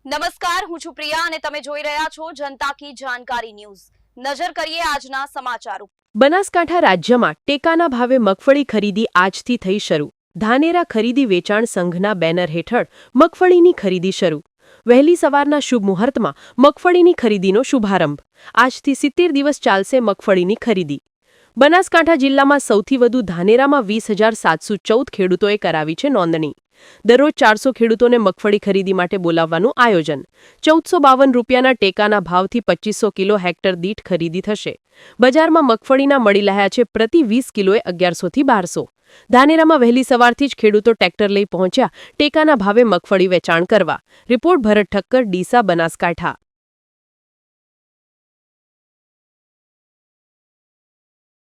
નમસ્કાર, હું છું પ્રિયા અને તમે જોઈ રહ્યા છો જનતા કી જાણકારી ન્યૂઝ। નજર કરીએ આજના સમાચારો। બનાસકાંઠા રાજ્યમાં ટેકાના ભાવે મગફળી ખરીદી આજથી થઈ શરૂ। ધાનેરા ખરીદી વેચાણ સંઘના બેનર હેઠળ મગફળીની ખરીદી શરૂ। વહેલી સવારના શુભ મુહૂર્તમાં મગફળીની ખરીદીનો શુભારંભ। આજથી 70 દિવસ ચાલશે મગફળીની ખરીદી। બનાસકાંઠા જિલ્લામાં સૌથી વધુ ધાનેરામાં 20,714 ખેડૂતોએ કરાવી છે નોંધણી। દરરોજ 400 ખેડૂતોને મગફળી ખરીદી માટે બોલાવવાનું આયોજન। 1452 રૂપિયાના ટેકાના ભાવથી 2500 કિલો હેક્ટર દીઠ ખરીદી થશે। બજારમાં મગફળીના મળી રહ્યા છે પ્રતિ 20 કિલોએ 1100 થી 1200। ધાનેરામાં વહેલી સવારથી જ ખેડૂતો ટ્રેક્ટર લઈ પહોંચ્યા ટેકાના ભાવે મગફળી વેચાણ કરવા। રિપોર્ટ ભરત ઠક્કર, ડીસા, બનાસકાંઠા।